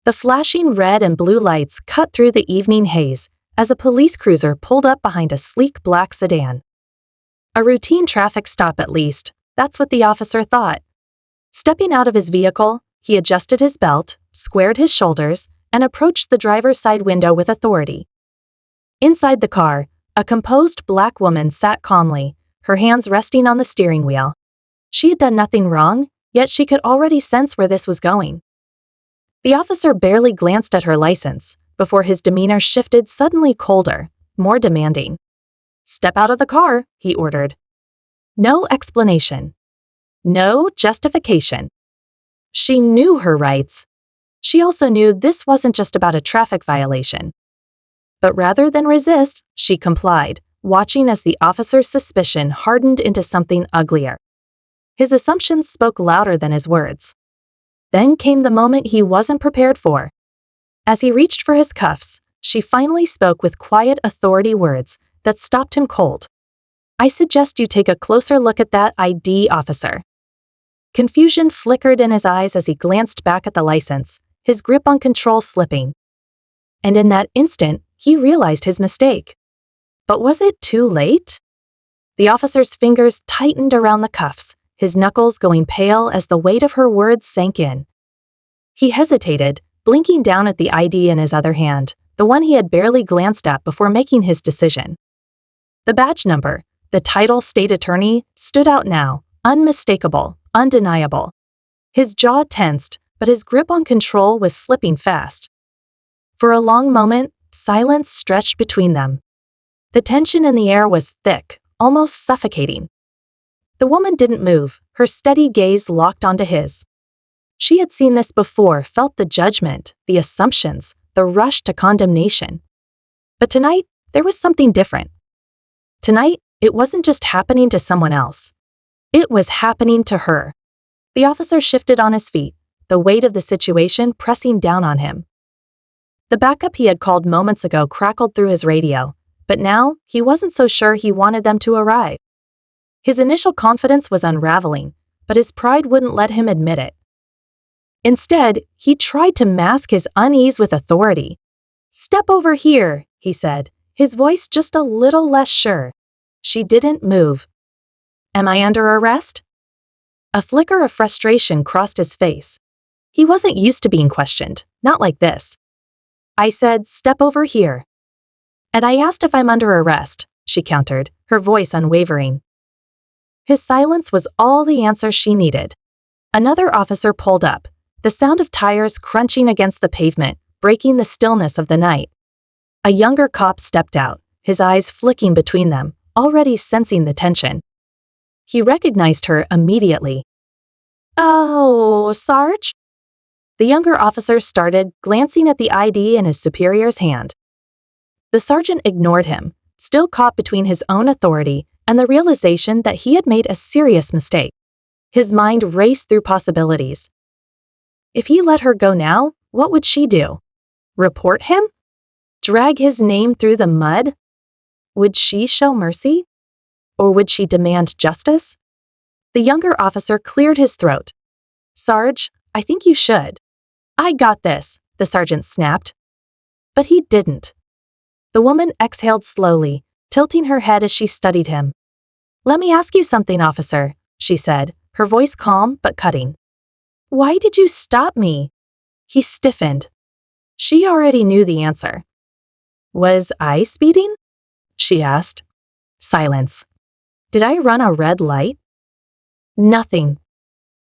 The flashing red and blue lights cut through the evening haze as a police cruiser pulled up behind a sleek black sedan. A routine traffic stop at least, that's what the officer thought. Stepping out of his vehicle, he adjusted his belt, squared his shoulders, and approached the driver's side window with authority. Inside the car, a composed black woman sat calmly, her hands resting on the steering wheel. She had done nothing wrong, yet she could already sense where this was going. The officer barely glanced at her license before his demeanor shifted suddenly colder, more demanding. "Step out of the car," he ordered. No explanation. No justification. She knew her rights. She also knew this wasn't just about a traffic violation. But rather than resist, she complied, watching as the officer's suspicion hardened into something uglier. His assumptions spoke louder than his words. Then came the moment he wasn't prepared for. As he reached for his cuffs, she finally spoke with quiet authority words that stopped him cold. "I suggest you take a closer look at that ID, officer." Confusion flickered in his eyes as he glanced back at the license, his grip on control slipping. And in that instant, he realized his mistake. But was it too late? The officer's fingers tightened around the cuffs, his knuckles going pale as the weight of her words sank in. He hesitated, blinking down at the ID in his other hand, the one he had barely glanced at before making his decision. The badge number, the title state attorney, stood out now, unmistakable, undeniable. His jaw tensed, but his grip on control was slipping fast. For a long moment, silence stretched between them. The tension in the air was thick, almost suffocating. The woman didn't move, her steady gaze locked onto his. She had seen this before, felt the judgment, the assumptions, the rush to condemnation. But tonight, there was something different. Tonight, it wasn't just happening to someone else. It was happening to her. The officer shifted on his feet, the weight of the situation pressing down on him. The backup he had called moments ago crackled through his radio, but now he wasn't so sure he wanted them to arrive. His initial confidence was unraveling, but his pride wouldn't let him admit it. Instead, he tried to mask his unease with authority. "Step over here," he said, his voice just a little less sure. She didn't move. "Am I under arrest?" A flicker of frustration crossed his face. He wasn't used to being questioned, not like this. "I said, step over here." "And I asked if I'm under arrest," she countered, her voice unwavering. His silence was all the answer she needed. Another officer pulled up, the sound of tires crunching against the pavement, breaking the stillness of the night. A younger cop stepped out, his eyes flicking between them, already sensing the tension. He recognized her immediately. "Oh, Sarge?" The younger officer started, glancing at the ID in his superior's hand. The sergeant ignored him, still caught between his own authority and the realization that he had made a serious mistake. His mind raced through possibilities. If he let her go now, what would she do? Report him? Drag his name through the mud? Would she show mercy? Or would she demand justice? The younger officer cleared his throat. "Sarge, I think you should." "I got this," the sergeant snapped. But he didn't. The woman exhaled slowly, tilting her head as she studied him. "Let me ask you something, officer," she said, her voice calm but cutting. "Why did you stop me?" He stiffened. She already knew the answer. "Was I speeding?" she asked. Silence. "Did I run a red light?" Nothing.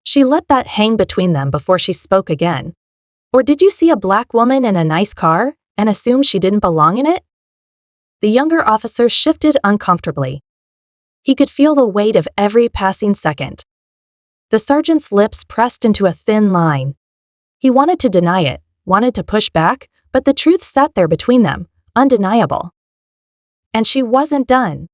She let that hang between them before she spoke again. "Or did you see a black woman in a nice car and assume she didn't belong in it?" The younger officer shifted uncomfortably. He could feel the weight of every passing second. The sergeant's lips pressed into a thin line. He wanted to deny it, wanted to push back, but the truth sat there between them, undeniable. And she wasn't done.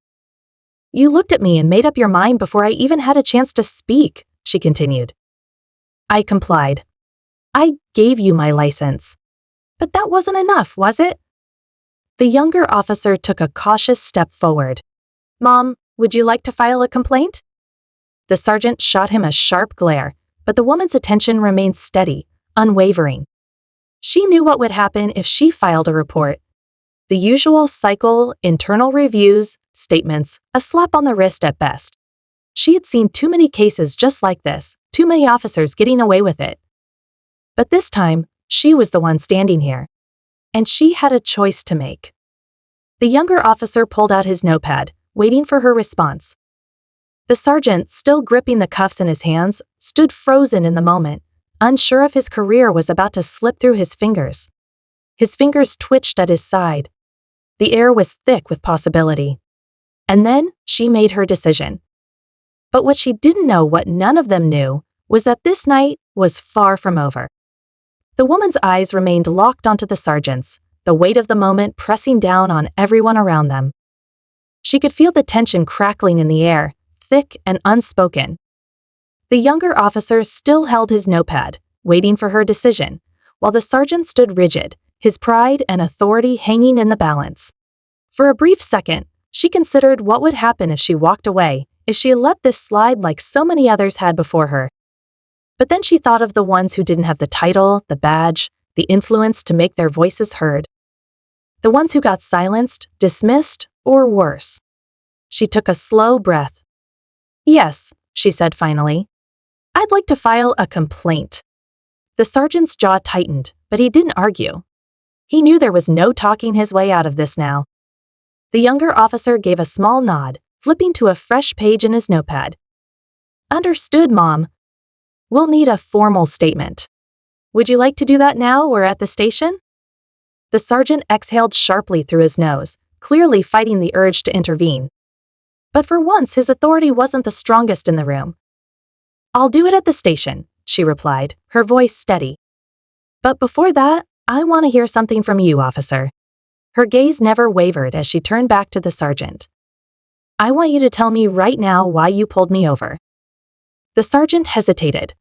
"You looked at me and made up your mind before I even had a chance to speak," she continued. "I complied. I gave you my license. But that wasn't enough, was it?" The younger officer took a cautious step forward. "Mom, would you like to file a complaint?" The sergeant shot him a sharp glare, but the woman's attention remained steady, unwavering. She knew what would happen if she filed a report. The usual cycle, internal reviews, statements, a slap on the wrist at best. She had seen too many cases just like this, too many officers getting away with it. But this time, she was the one standing here. And she had a choice to make. The younger officer pulled out his notepad, waiting for her response. The sergeant, still gripping the cuffs in his hands, stood frozen in the moment, unsure if his career was about to slip through his fingers. His fingers twitched at his side. The air was thick with possibility. And then she made her decision. But what she didn't know, what none of them knew, was that this night was far from over. The woman's eyes remained locked onto the sergeant's, the weight of the moment pressing down on everyone around them. She could feel the tension crackling in the air, thick and unspoken. The younger officer still held his notepad, waiting for her decision, while the sergeant stood rigid, his pride and authority hanging in the balance. For a brief second, she considered what would happen if she walked away, if she let this slide like so many others had before her. But then she thought of the ones who didn't have the title, the badge, the influence to make their voices heard. The ones who got silenced, dismissed, or worse. She took a slow breath. "Yes," she said finally. "I'd like to file a complaint." The sergeant's jaw tightened, but he didn't argue. He knew there was no talking his way out of this now. The younger officer gave a small nod, flipping to a fresh page in his notepad. "Understood, Mom. We'll need a formal statement. Would you like to do that now or at the station?" The sergeant exhaled sharply through his nose, clearly fighting the urge to intervene. But for once, his authority wasn't the strongest in the room. "I'll do it at the station," she replied, her voice steady. "But before that, I want to hear something from you, officer." Her gaze never wavered as she turned back to the sergeant. "I want you to tell me right now why you pulled me over." The sergeant hesitated.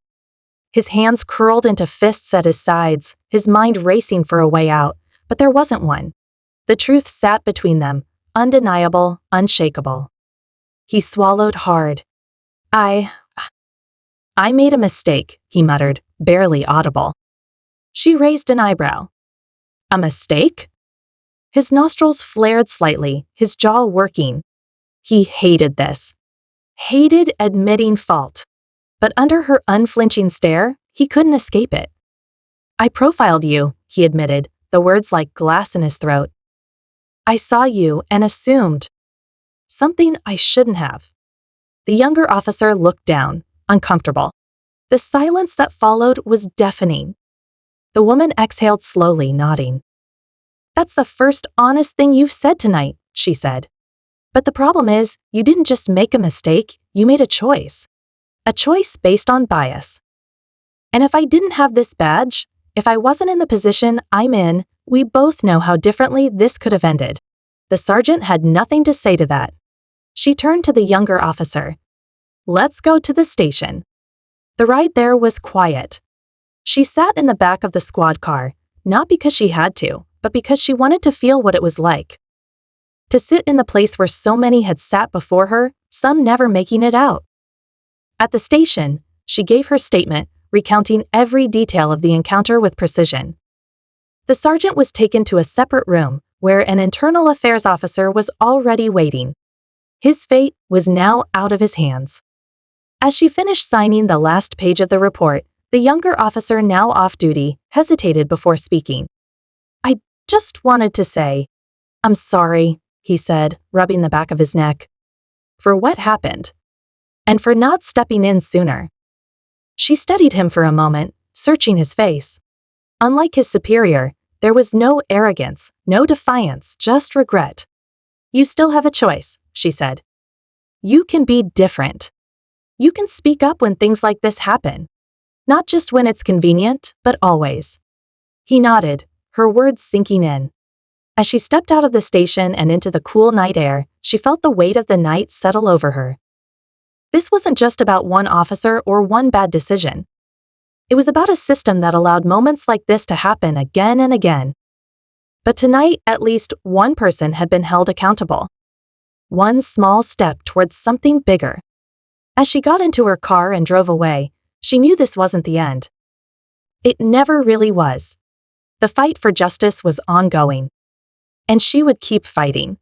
His hands curled into fists at his sides, his mind racing for a way out, but there wasn't one. The truth sat between them, undeniable, unshakable. He swallowed hard. I made a mistake," he muttered, barely audible. She raised an eyebrow. "A mistake?" His nostrils flared slightly, his jaw working. He hated this. Hated admitting fault. But under her unflinching stare, he couldn't escape it. "I profiled you," he admitted, the words like glass in his throat. "I saw you and assumed something I shouldn't have." The younger officer looked down, uncomfortable. The silence that followed was deafening. The woman exhaled slowly, nodding. "That's the first honest thing you've said tonight," she said. "But the problem is, you didn't just make a mistake, you made a choice. A choice based on bias. And if I didn't have this badge, if I wasn't in the position I'm in, we both know how differently this could have ended." The sergeant had nothing to say to that. She turned to the younger officer. "Let's go to the station." The ride there was quiet. She sat in the back of the squad car, not because she had to, but because she wanted to feel what it was like. To sit in the place where so many had sat before her, some never making it out. At the station, she gave her statement, recounting every detail of the encounter with precision. The sergeant was taken to a separate room, where an internal affairs officer was already waiting. His fate was now out of his hands. As she finished signing the last page of the report, the younger officer, now off duty, hesitated before speaking. "I just wanted to say, I'm sorry," he said, rubbing the back of his neck. "For what happened. And for not stepping in sooner." She studied him for a moment, searching his face. Unlike his superior, there was no arrogance, no defiance, just regret. "You still have a choice," she said. "You can be different. You can speak up when things like this happen. Not just when it's convenient, but always." He nodded, her words sinking in. As she stepped out of the station and into the cool night air, she felt the weight of the night settle over her. This wasn't just about one officer or one bad decision. It was about a system that allowed moments like this to happen again and again. But tonight, at least one person had been held accountable. One small step towards something bigger. As she got into her car and drove away, she knew this wasn't the end. It never really was. The fight for justice was ongoing. And she would keep fighting,